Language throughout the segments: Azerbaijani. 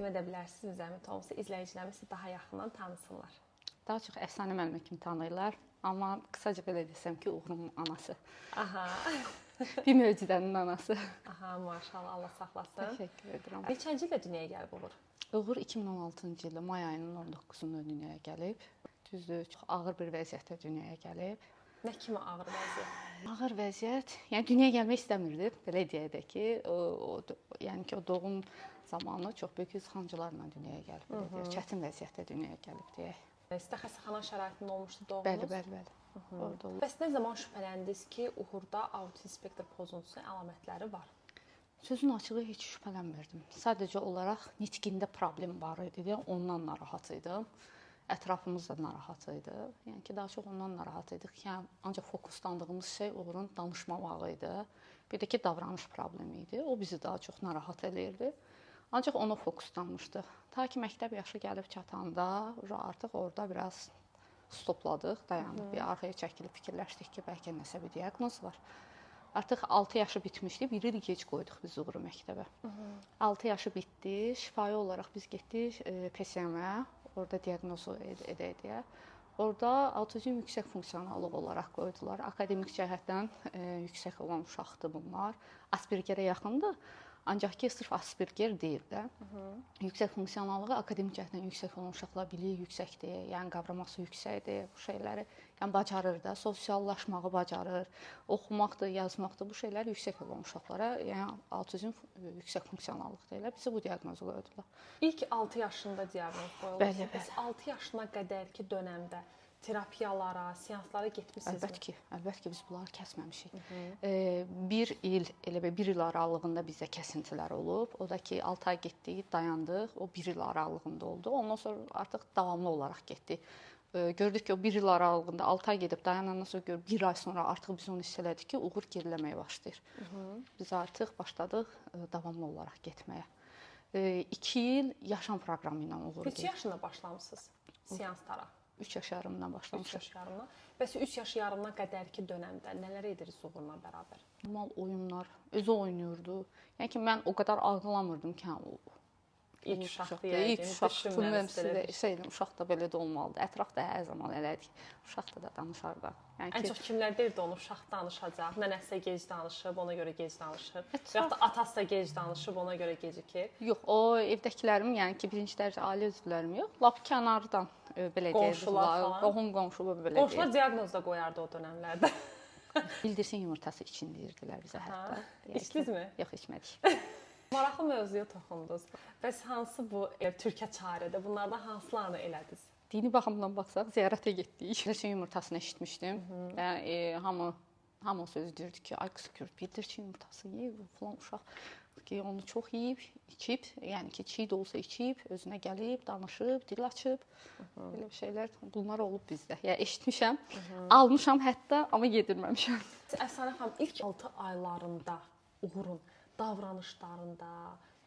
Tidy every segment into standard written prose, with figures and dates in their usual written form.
təqdim edə bilərsiniz zəhmət olmasa izləyicilərimiz sizi daha yaxından tanısınlar. Daha çox əfsanə müəllimə kimi tanıyırlar, amma qısaca belə desəm ki, Uğurun anası. Aha. Bir möcüzənin anası. Aha, maşallah, Allah saxlasın. Təşəkkür edirəm. Neçənci ildə dünyaya gəlib Uğur? Uğur 2016-cı ildə may ayının 19-da dünyaya gəlib. Düzdür, çox ağır bir vəziyyətdə dünyaya gəlib. Nə kimi ağır vəziyyət? Ağır vəziyyət, yəni dünyaya gəlmək istəmirdi, belə deyək də ki, yəni ki, o doğum zamanı çox böyük sancılarla dünyaya gəlib, belə deyək, çətin vəziyyətdə dünyaya gəlib deyək. Sizdə xəstəxana şəraitində olmuşdu doğumunuz? Bəli. Orada olub. Bəs nə zaman şübhələndiniz ki, Uğurda autizm spektr pozuntusunun əlamətləri var? Sözün açığı heç şübhələnmirdim. Sadəcə olaraq nitqində problem var idi deyə ondan narahat idim. Ətrafımız da narahat idi. Yəni ki, daha çox ondan narahat idik. Yəni ancaq fokuslandığımız şey Uğurun danışmamağı idi. Bir də ki, davranış problemi idi. O bizi daha çox narahat eləyirdi. Ancaq ona fokuslanmışdıq. Ta ki məktəb yaşı gəlib çatanda artıq orada biraz stopladıq, dayandıq. Bir arxaya çəkilib fikirləşdik ki, bəlkə nəsə bir diaqnoz var. Artıq 6 yaşı bitmişdi. Bir il gec qoyduq biz Uğuru məktəbə. 6 yaşı bitdi. Şifahi olaraq biz getdik PSM-ə. Orada diaqnozu edək deyə. Orada autizm yüksək funksionallıq olaraq qoydular. Akademik cəhətdən yüksək olan uşaqdır bunlar. Aspergerə yaxındır. Ancaq ki, sırf Asperger deyil də. Yüksək funksionallığı akademik cəhətdən yüksək olan uşaqlar biliyi yüksəkdir, yəni qavraması yüksəkdir, bu şeyləri yəni bacarır da, sosiallaşmağı bacarır, oxumaqdır, yazmaqdır, bu şeylər yüksək olan uşaqlara, yəni autizm yüksək funksionallıq deyirlər. Bizə bu diaqnozu qoydular. İlk 6 yaşında diaqnoz qoyuldu. Bəli. Bəs 6 yaşına qədərki dövrdə terapiyalara, seanslara getmisinizmi? Əlbəttə ki, biz bunları kəsməmişik. Bir il aralığında bizdə kəsintilər olub. O da ki, 6 ay getdik, dayandıq. O 1 il aralığında oldu. Ondan sonra artıq davamlı olaraq getdik. Gördük ki, o 1 il aralığında 6 ay gedib dayanandan sonra 1 ay sonra artıq biz onu hiss elədik ki, Uğur geriləməyə başlayır. Biz artıq başladıq davamlı olaraq getməyə. 2 il yaşam proqramı ilə Uğur. Neçə yaşında başlamısınız seanslara? 3 yaş yarımdan başlamışıq. 3 yaş yarımdan. Bəs 3 yaş yarımına qədərki dövrdə nələr edirsiniz Uğurla bərabər? Normal oyunlar, özü oynayırdı. Yəni ki, mən o qədər ağlamırdım ki, İlk uşaq uşaq da belə də olmalıdır. Ətrafda hər zaman elədik. Uşaq da danışar da. Yəni ən çox kimlər deyirdi onu uşaq danışacaq, nənəsə gec danışıb, ona görə gec danışır. Və ya da atası da gec danışıb, ona görə gecikir. Yox, o evdəkilərim, yəni ki, birinci dərəcə ailə üzvlərim yox, lap kənardan belə deyirlər. Qohum-qonşu belə deyir. Qonşular diaqnoz da qoyardı o dövrlərdə. Bildirsin yumurtası için deyirdilər bizə hətta. İçdinizmi? Yox, içmədik. Maraqlı mövzuya toxundunuz. Bəs hansı bu Türkiyə çarədə bunlardan hansılarını elədiniz? Dini baxımdan baxsaq, ziyarətə getdik. Bildirsin yumurtasını eşitmişdim. Yəni hamı söz deyirdi ki, ay qız gör, bildirsin yumurtası yeyib falan uşaq ki, onu çox yeyib, içib, yəni ki, çiğ də olsa içib, özünə gəlib, danışıb, dil açıb. Belə şeylər bunlar olub bizdə. Yəni eşitmişəm, almışam hətta, amma yedirməmişəm. Əfsanə xanım, ilk 6 aylarında Uğurun davranışlarında,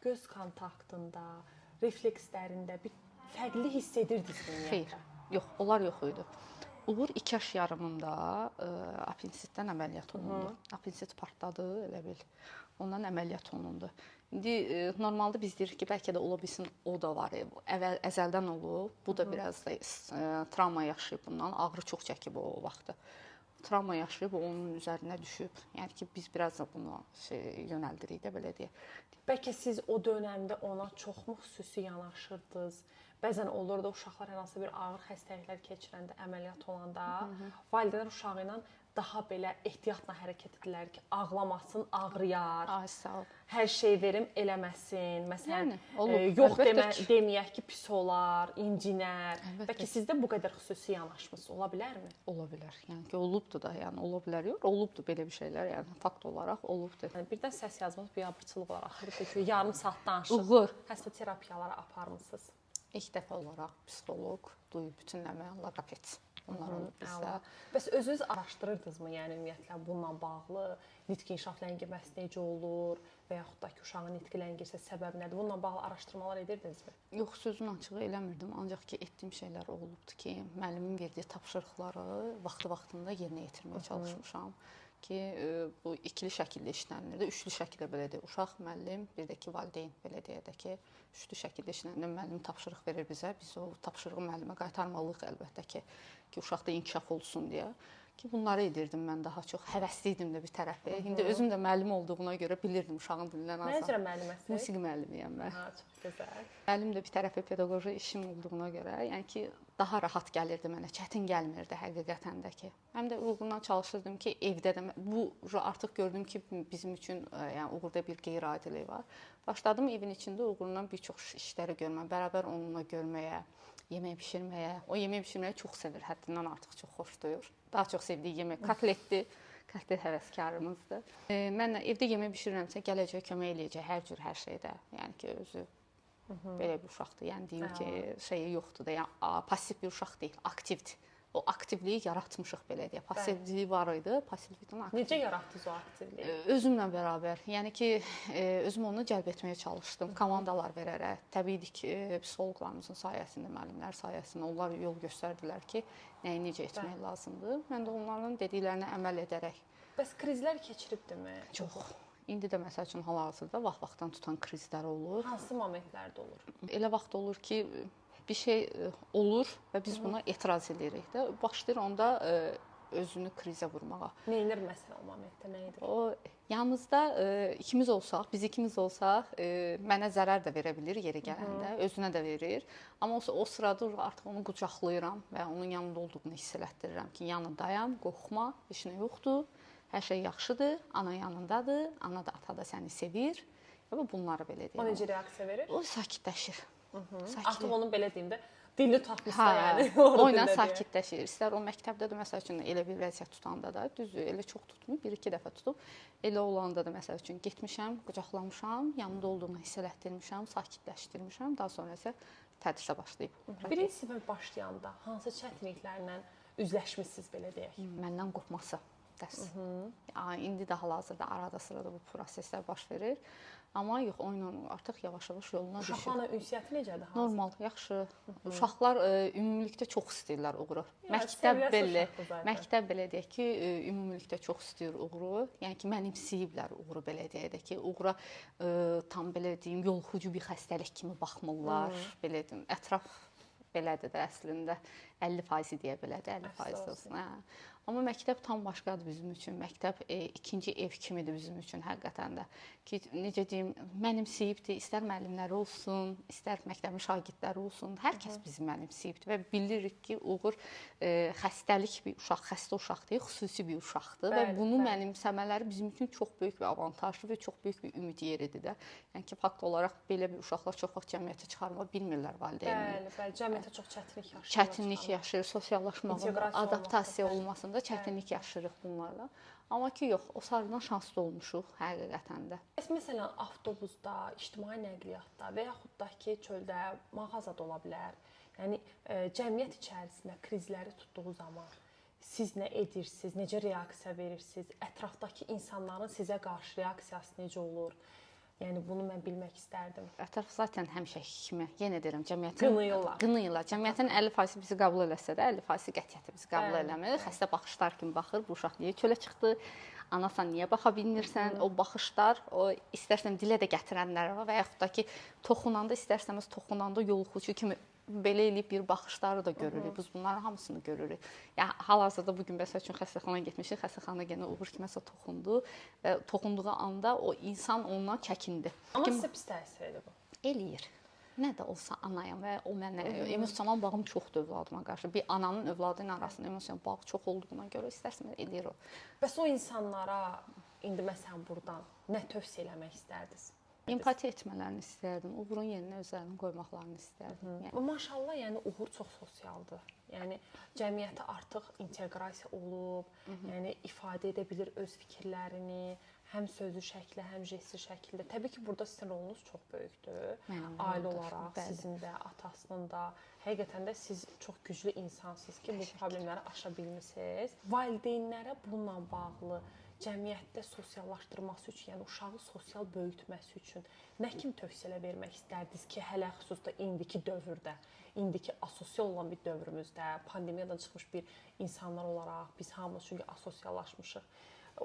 göz kontaktında, reflekslərində bir fərqli hiss edirdinizmi ümumiyyətlə? Xeyr, yox, onlar yox idi. Uğur 2 yaş yarımında apendisitdən əməliyyat olundu. Apendisit partladı, elə bil. Ondan əməliyyat olundu. İndi normalda biz deyirik ki, bəlkə də ola bilsin o da var. Əzəldən olub. Bu da biraz da travma yaşayıb bundan. Ağrı çox çəkib o vaxtı. Travma yaşayıb, onun üzərinə düşüb. Yəni ki, biz biraz da bunu yönəldirik də, belə deyək. Bəlkə siz o dövrdə ona çoxmu xüsusi yanaşırdınız? Bəzən olurdu uşaqlar hər hansı bir ağır xəstəliklər keçirəndə, əməliyyat olanda, valideynlər uşağı ilə daha belə ehtiyatla hərəkət edirlər ki, ağlamasın, ağrıyar. Ay, sağ ol. Hər şey verim eləməsin. Məsələn, yəni, yox deməyək ki, pis olar, incinər. Bəlkə sizdə bu qədər xüsusi yanaşması ola bilərmi? Ola bilər. Yəni ki, olubdu da, yəni ola bilər yox, olubdu belə bir şeylər, yəni fakt olaraq olubdu. Yəni birdən səs yazmaz biabırçılıq olaraq axırdı ki, yarım saat danışır. Uğur. Hətta terapiyalara aparmısınız? İlk dəfə olaraq psixoloq, duyub bütünləmə, loqoped. Onlar olub bizdə. Bəs özünüz araşdırırdınızmı? Yəni ümumiyyətlə bununla bağlı nitq inkişaf ləngiməsi necə olur və yaxud da ki, uşağın nitqi ləngirsə səbəb nədir? Bununla bağlı araşdırmalar edirdinizmi? Yox, sözün açığı eləmirdim. Ancaq ki, etdiyim şeylər olubdu ki, müəllimin verdiyi tapşırıqları vaxtı-vaxtında yerinə yetirməyə çalışmışam. ki, bu ikili şəkildə işlənilirdi. Üçlü şəkildə belə deyək, uşaq, müəllim, bir də ki, valideyn belə deyək də ki, üçlü şəkildə işlənilirdi. Müəllim tapşırıq verir bizə. Biz o tapşırığı müəllimə qaytarmalıyıq əlbəttə ki, uşaqda inkişaf olsun deyə. Ki bunları edirdim mən daha çox. Həvəsli idim də bir tərəfi. İndi özüm də müəllim olduğuna görə bilirdim uşağın dilindən azad. Nə üzrə müəlliməsiz? Musiqi müəllimiyəm mən. Ha, çox gözəl. Müəllim də bir tərəfi pedaqoji işim olduğuna görə, yəni ki, daha rahat gəlirdi mənə, çətin gəlmirdi həqiqətən də ki. Həm də uğurla çalışırdım ki, evdə də bu artıq gördüm ki, bizim üçün yəni uğurda bir qeyri-adilik var. Başladım evin içində uğurla bir çox işləri görməyə, bərabər onunla görməyə, yemək bişirməyə. O yemək bişirməyi çox sevir, həddindən artıq çox xoşlayır. Daha çox sevdiyi yemək kotletdir. Kotlet həvəskarımızdır. Mən evdə yemək bişirirəmsə, gələcək kömək eləyəcək hər cür hər şeydə. Yəni ki, özü belə bir uşaqdır. Yəni deyim ki, şeyi yoxdur da, yəni passiv bir uşaq deyil, aktivdir. O aktivliyi yaratmışıq belə deyə. Passivliyi var idi, passivlikdən aktiv. Necə yaratdınız o aktivliyi? Özümlə bərabər. Yəni ki, özüm onu cəlb etməyə çalışdım. Komandalar verərək. Təbii ki, psixoloqlarımızın sayəsində, müəllimlər sayəsində onlar yol göstərdilər ki, nəyi necə etmək lazımdır. Mən də onların dediklərinə əməl edərək. Bəs krizlər keçiribdimi? Çox. İndi də məsəl üçün hal-hazırda vaxt-vaxtdan tutan krizlər olur. Hansı momentlərdə olur? Elə vaxt olur ki, bir şey olur və biz buna etiraz edirik də. Başlayır onda özünü krizə vurmağa. Nə edir məsələn o momentdə, nə edir? O yanımızda ikimiz olsaq, biz ikimiz olsaq, mənə zərər də verə bilər yeri gələndə, özünə də verir. Amma o sırada artıq onu qucaqlayıram və onun yanında olduğunu hiss elətdirirəm ki, yanındayam, qorxma, heç nə yoxdur. Hər şey yaxşıdır, ana yanındadır, ana da, ata da səni sevir. Və bunları belə deyim. O necə reaksiya verir? O sakitləşir. Artıq onun belə deyim də dilini tapmışsa yəni. Oyla sakitləşir. İstər o məktəbdə də məsəl üçün elə bir vəziyyət tutanda da, düzdür, elə çox tutmur, 1-2 dəfə tutub. Elə olanda da məsəl üçün getmişəm, qucaqlamışam, yanında olduğumu hiss elətdirmişəm, sakitləşdirmişəm. Daha sonra isə tədrisə başlayıb. Birinci sinifə başlayanda hansı çətinliklərlə üzləşmisiniz belə deyək? Məndən qorxması dərs. İndi də hal-hazırda arada sırada bu proseslər baş verir. Amma yox, o ilə artıq yavaş-yavaş yoluna düşür. Uşaqlarla ünsiyyəti necədir? Normal, yaxşı. Uşaqlar ümumilikdə çox istəyirlər uğuru. Məktəb belə deyək ki, ümumilikdə çox istəyir uğuru. Yəni ki, mənimsəyiblər uğuru belə deyək də ki, uğura tam belə deyim, yoluxucu bir xəstəlik kimi baxmırlar. Belə deyim, ətraf belədir də əslində. 50% deyə belədir, 50% olsun. Amma məktəb tam başqadır bizim üçün. Məktəb ikinci ev kimidir bizim üçün həqiqətən də. Ki, necə deyim, mənimsəyibdir, istər müəllimləri olsun, istər məktəbin şagirdləri olsun, hər kəs bizi mənimsəyibdir və bilirik ki, uğur xəstəlik bir uşaq, xəstə uşaq deyil, xüsusi bir uşaqdır və bunu mənimsəmələri bizim üçün çox böyük bir avantajlı və çox böyük bir ümid yeridir də. Yəni ki, fakt olaraq belə bir uşaqlar çox vaxt cəmiyyətə çıxarma bilmirlər valideynlər. Bəli, cəmiyyətə çox çətinlik yaşayır. Çətinlik yaşayır, sosiallaşmağında, adaptasiya olmasında çətinlik yaşayırıq bunlarla. Amma ki, yox, o sarıdan şanslı olmuşuq həqiqətən də. Məsələn, avtobusda, ictimai nəqliyyatda və yaxud da ki, çöldə mağazada ola bilər. Yəni cəmiyyət içərisində krizləri tutduğu zaman siz nə edirsiniz, necə reaksiya verirsiniz? Ətrafdakı insanların sizə qarşı reaksiyası necə olur? Yəni bunu mən bilmək istərdim. Ətraf zaten həmişəki kimi, yenə deyirəm, cəmiyyətin qınıyırlar. Cəmiyyətin 50% bizi qəbul eləsə də, 50% qətiyyəti bizi qəbul eləmir. Xəstə baxışlar kimi baxır, bu uşaq niyə çölə çıxdı? Anasan niyə baxa bilmirsən? O baxışlar, o istərsən dilə də gətirənlər var və yaxud da ki, toxunanda istərsəmiz toxunanda yoluxucu kimi belə eləyib bir baxışları da görürük. Biz bunların hamısını görürük. Yəni hal-hazırda bu gün məsəl üçün xəstəxanaya getmişik. Xəstəxana yenə uğur kiməsə toxundu və toxunduğu anda o insan ondan çəkindi. Amma sizə pis təsir edir bu. Eləyir. Nə də olsa anayam və o mənə emosional bağım çoxdur övladıma qarşı. Bir ananın övladı ilə arasında emosional bağ çox olduğuna görə istərsən eləyir o. Bəs o insanlara indi məsələn burdan nə tövsiyə eləmək istərdiniz? Empatiya etmələrini istərdim. Uğurun yerinə özlərini qoymaqlarını istərdim. Yəni maşallah, yəni uğur çox sosialdır. Yəni cəmiyyətə artıq inteqrasiya olub, yəni ifadə edə bilir öz fikirlərini, həm sözlü şəkildə, həm jestli şəkildə. Təbii ki, burada sizin rolunuz çox böyükdür. Ailə olaraq sizin də, atasının da. Həqiqətən də siz çox güclü insansınız ki, bu problemləri aşa bilmisiniz. Valideynlərə bununla bağlı cəmiyyətdə sosiallaşdırması üçün, yəni uşağı sosial böyütməsi üçün nə kimi tövsiyələr vermək istərdiniz ki, hələ xüsusda indiki dövrdə, indiki asosial olan bir dövrümüzdə, pandemiyadan çıxmış bir insanlar olaraq biz hamımız çünki asosiallaşmışıq.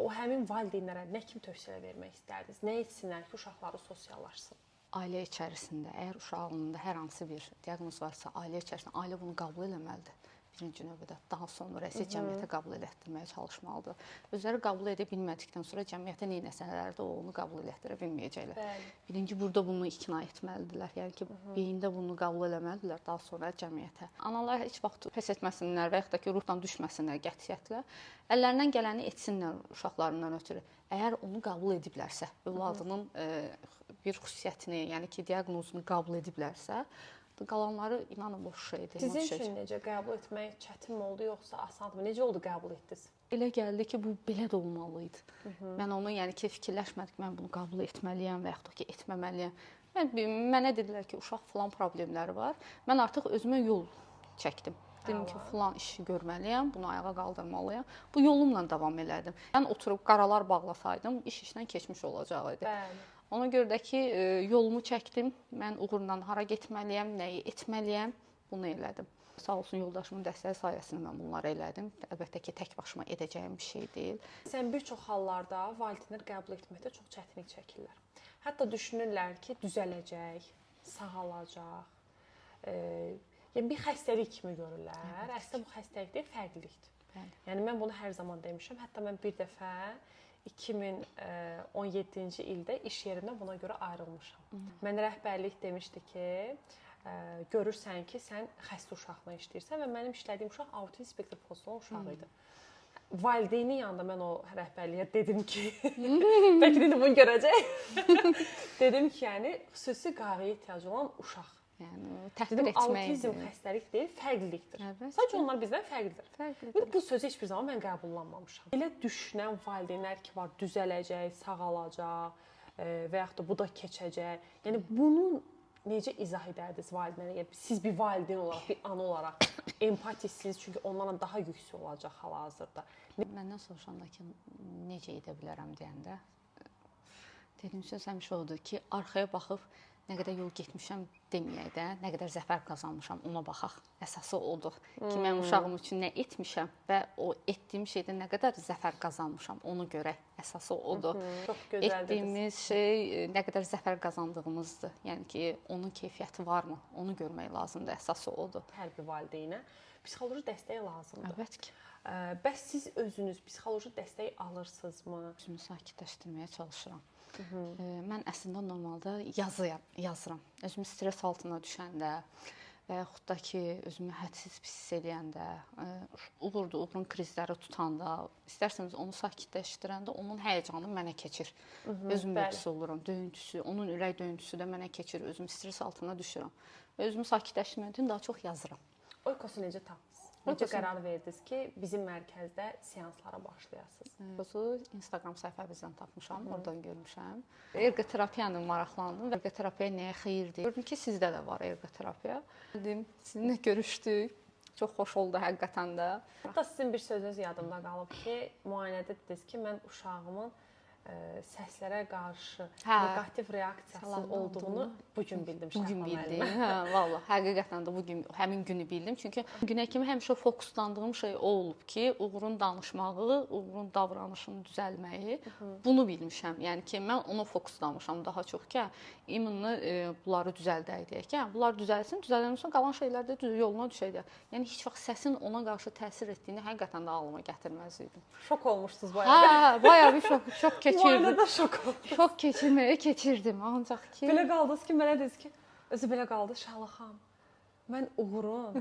o həmin valideynlərə nə kimi tövsiyə vermək istərdiniz? Nə etsinlər ki, uşaqları sosiallaşsın? Ailə içərisində, əgər uşağında hər hansı bir diaqnoz varsa, ailə içərisində ailə bunu qəbul etməlidir. Birinci növbədə, daha sonra isə cəmiyyətə qəbul etdirməyə çalışmalıdır. Özləri qəbul edə bilmədikdən sonra cəmiyyətə nə etsələr də onu qəbul etdirə bilməyəcəklər. Bəli. Birinci burada bunu ikna etməlidirlər. Yəni ki, beyində bunu qəbul etməlidirlər, daha sonra cəmiyyətə. Analar heç vaxt pes etməsinlər və yaxud da ki, ruhdan düşməsinlər qətiyyətlə. Əllərindən gələni etsinlər uşaqlarından ötürü. Əgər onu qəbul ediblərsə, övladının bir xüsusiyyətini, yəni ki, diaqnozunu qəbul ediblərsə, qalanları inanın boş şeydir. Sizin üçün necə qəbul etmək çətin oldu yoxsa asanmı? Necə oldu qəbul etdiniz? Elə gəldi ki, bu belə də olmalı idi. Mən onu yəni ki, fikirləşmədik, mən bunu qəbul etməliyəm və yaxud da ki, etməməliyəm. Mənə dedilər ki, uşaq falan problemləri var. Mən artıq özümə yol çəkdim. Dedim ki, falan işi görməliyəm, bunu ayağa qaldırmalıyam. Bu yolumla davam elədim. Mən oturub qaralar bağlasaydım, iş işlə keçmiş olacaq idi. Bəli. Ona görə də ki, yolumu çəkdim. Mən uğurla hara getməliyəm, nəyi etməliyəm, bunu elədim. Sağ olsun yoldaşımın dəstəyi sayəsində mən bunları elədim. Əlbəttə ki, tək başıma edəcəyim bir şey deyil. Sən bir çox hallarda valideynlər qəbul etməkdə çox çətinlik çəkirlər. Hətta düşünürlər ki, düzələcək, sağalacaq. Yəni bir xəstəlik kimi görürlər. Əslində bu xəstəlik deyil, fərqlilikdir. Bəli. Yəni mən bunu hər zaman demişəm. Hətta mən bir dəfə 2017-ci ildə iş yerimdən buna görə ayrılmışam. Mənə rəhbərlik demişdi ki, görürsən ki, sən xəstə uşaqla işləyirsən və mənim işlədiyim uşaq autism spektr pozuntusu uşağı idi. Valideynin yanında mən o rəhbərliyə dedim ki, bəlkə də bunu görəcək. Dedim ki, yəni xüsusi qayğıya ehtiyacı olan uşaq. Yəni təhqir etmək. Autizm xəstəlik deyil, fərqlilikdir. Sadəcə onlar bizdən fərqlidir. Bu sözü heç bir zaman mən qəbullanmamışam. Elə düşünən valideynlər ki, var, düzələcək, sağalacaq və yaxud da bu da keçəcək. Yəni bunu necə izah edərdiniz valideynlərə? Yəni siz bir valideyn olaraq, bir ana olaraq empatisiniz, çünki onlarla daha yüksək olacaq hal-hazırda. Məndən soruşanda ki, necə edə bilərəm deyəndə, dediyim söz həmişə odur ki, arxaya baxıb nə qədər yol getmişəm deməyək də, nə qədər zəfər qazanmışam ona baxaq. Əsası odur ki, mən uşağım üçün nə etmişəm və o etdiyim şeydə nə qədər zəfər qazanmışam, onu görək. Əsası odur. Çox gözəl etdiyimiz şey nə qədər zəfər qazandığımızdır. Yəni ki, onun keyfiyyəti varmı? Onu görmək lazımdır. Əsası odur. Hər bir valideynə psixoloji dəstək lazımdır. Əlbəttə ki. Bəs siz özünüz psixoloji dəstək alırsınızmı? Özümü sakitləşdirməyə çalışıram. Mən əslində normalda yazıram. Özümü stres altına düşəndə və yaxud da ki, özümü hədsiz pis hiss eləyəndə, uğurun krizləri tutanda, istərseniz onu sakitləşdirəndə onun həyəcanı mənə keçir. Özümdə pis olurum, döyüntüsü, onun ürək döyüntüsü də mənə keçir. Özümü stres altına düşürəm. Özümü sakitləşdirmək üçün daha çox yazıram. Oykosu necə tapdınız? Necə qərar verdiniz ki, bizim mərkəzdə seanslara başlayasınız? Oykosu Instagram səhifəmizdən tapmışam, oradan görmüşəm. Erqoterapiyanı maraqlandım və erqoterapiya nəyə xeyirdir? Gördüm ki, sizdə də var erqoterapiya. Sizinlə görüşdük. Çox xoş oldu həqiqətən də. Hətta sizin bir sözünüz yadımda qalıb ki, müayinədə dediniz ki, mən uşağımın səslərə qarşı neqativ reaksiyası olduğunu bugün bildim. Bugün bildim. Hə, vallah, həqiqətən də bugün həmin günü bildim. Çünki günə kimi həmişə fokuslandığım şey o olub ki, Uğurun danışmağı, Uğurun davranışını düzəlməyi, bunu bilmişəm. Yəni ki, mən ona fokuslanmışam daha çox ki, imunlu bunları düzəldək deyək ki, bunlar düzəlsin, düzələndən sonra qalan şeylər də yoluna düşəcək. Yəni heç vaxt səsin ona qarşı təsir etdiyini həqiqətən də ağlıma gətirməzdim. Şok olmuşdunuz bayağı. Hə, bayağı bir şok keçirdim. Müayinədə şok oldum. Şok keçirməyə keçirdim. Ancaq ki, belə qaldınız ki, mənə dediniz ki, özü belə qaldı Şalaxam. Mən Uğurun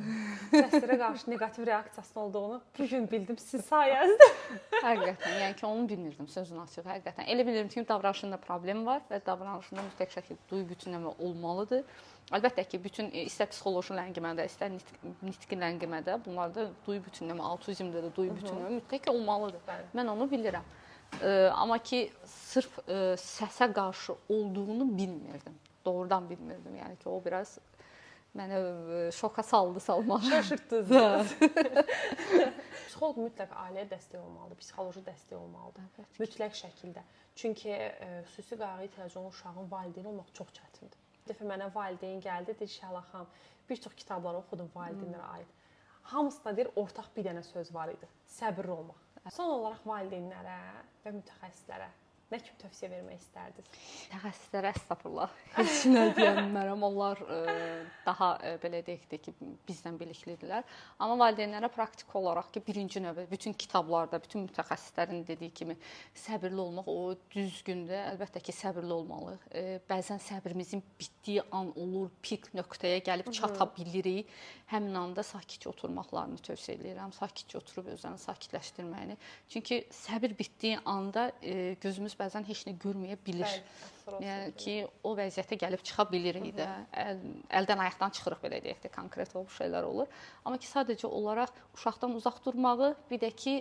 səslərə qarşı neqativ reaksiyasının olduğunu bu gün bildim sizin sayənizdə. Həqiqətən, yəni ki, onu bilmirdim sözün açığı, həqiqətən. Elə bilirdim ki, davranışında problem var və davranışında mütləq şəkildə duyu bütünləmə olmalıdır. Əlbəttə ki, bütün istər psixoloji ləngimədə, istər nitqi ləngimədə, bunlarda duyu bütünləmə, autizmdə də duyu bütünləmə mütləq olmalıdır. Mən onu bilirəm. Amma ki, sırf səsə qarşı olduğunu bilmirdim. Doğrudan bilmirdim. Yəni ki, o biraz mənə şoka salmalı. Şaşırtdınız. Psixoloq mütləq ailəyə dəstək olmalıdır, psixoloji dəstək olmalıdır. Mütləq şəkildə. Çünki xüsusi qayğı ehtiyacı olan uşağın valideyni olmaq çox çətindir. Bir dəfə mənə valideyn gəldi, deyir Şalaxam, bir çox kitabları oxudum valideynlərə aid. Hamısında deyir ortaq bir dənə söz var idi. Səbirli olmaq. Son olaraq valideynlərə və mütəxəssislərə nə kimi tövsiyə vermək istərdiniz? Mütəxəssislərə əstəğfurullah. Heç nə deyə bilmərəm. Onlar daha belə deyək də ki, bizdən biliklidirlər. Amma valideynlərə praktik olaraq ki, birinci növbədə bütün kitablarda, bütün mütəxəssislərin dediyi kimi səbirli olmaq o düzgündür. Əlbəttə ki, səbirli olmalıyıq. Bəzən səbrimizin bitdiyi an olur, pik nöqtəyə gəlib çata bilirik. Həmin anda sakitcə oturmaqlarını tövsiyə edirəm. Sakitcə oturub özlərini sakitləşdirməyini. Çünki səbir bitdiyi anda gözümüz bəzən heç nə görməyə bilir. Yəni ki, o vəziyyətə gəlib çıxa bilirik də. Əldən ayaqdan çıxırıq belə deyək də, konkret o şeylər olur. Amma ki, sadəcə olaraq uşaqdan uzaq durmağı, bir də ki,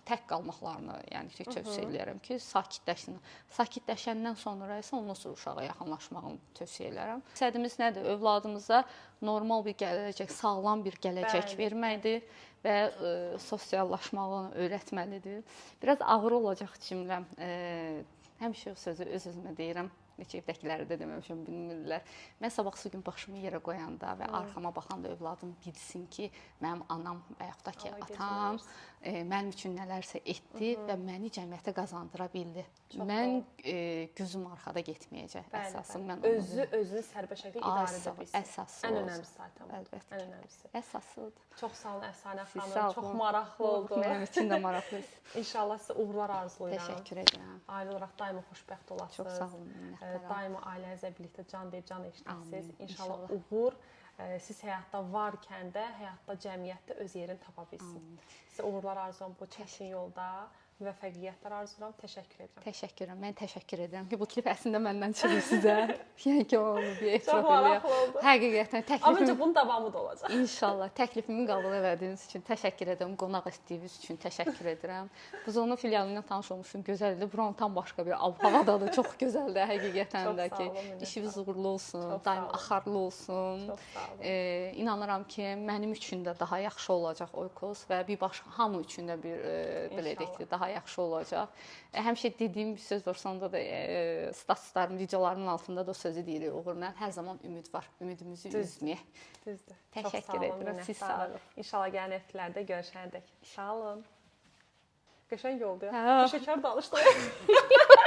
tək qalmaqlarını, yəni ki, tövsiyə edirəm ki, sakitləşsin. Sakitləşəndən sonra isə ondan sonra uşağa yaxınlaşmağını tövsiyə edirəm. Məqsədimiz nədir? Övladımıza normal bir gələcək, sağlam bir gələcək verməkdir və sosiallaşmağını öyrətməlidir. Biraz ağır olacaq cümləm. Həmişə o sözü öz-özümə deyirəm. Neçə evdəkiləri də deməmişəm, bilmirlər. Mən sabahsı gün başımı yerə qoyanda və arxama baxanda övladım bilsin ki, mənim anam və yaxud da ki, atam mənim üçün nələrsə etdi və məni cəmiyyətə qazandıra bildi. Mən gözüm arxada getməyəcək. Əsasım mən özünü sərbəst şəkildə idarə edə bilsin. Əsas. Ən önəmlisi zaten. Əlbəttə. Ən önəmlisi. Əsasıdır. Çox sağ olun Əfsanə xanım. Çox maraqlı oldu. Mənim üçün də maraqlı. İnşallah sizə uğurlar arzulayıram. Təşəkkür edirəm. Ailə olaraq daima xoşbəxt olasınız. Çox sağ olun. Daima ailənizlə birlikdə can deyib can eşidəsiniz. İnşallah uğur siz həyatda varkən də, həyatda, cəmiyyətdə öz yerini tapa bilsin. Sizə uğurlar arzulayıram bu çətin yolda. Müvəffəqiyyətlər arzulayıram. Təşəkkür edirəm. Təşəkkür edirəm. Mən təşəkkür edirəm ki, bu klip əslində məndən çıxır sizə. Yəni ki, onu bir etiraf Çox maraqlı oldu. Həqiqətən təklifim. Amma bunun davamı da olacaq. İnşallah. Təklifimi qəbul etdiyiniz üçün təşəkkür edirəm. Qonaq etdiyiniz üçün təşəkkür edirəm. Buzovna filialından tanış olmuşum. Gözəl idi. Buranın tam başqa bir havadır. Çox gözəldir həqiqətən də ki. İşiniz uğurlu olsun. Daim axarlı olsun. Çox sağ olun. İnanıram ki, mənim üçün də daha yaxşı olacaq Oykos və bir başqa hamı üçün də bir belə deyək ki, daha yaxşı olacaq. Həmişə dediyim bir söz var, sonunda da statuslarım, videolarımın altında da o sözü deyirik uğurla. Hər zaman ümid var. Ümidimizi üzməyək. Düzdür. Təşəkkür edirəm. Siz sağ olun. İnşallah gələn həftələrdə görüşənədək. Sağ olun. Qəşəng oldu ya. Hə. Şəkər danışdı.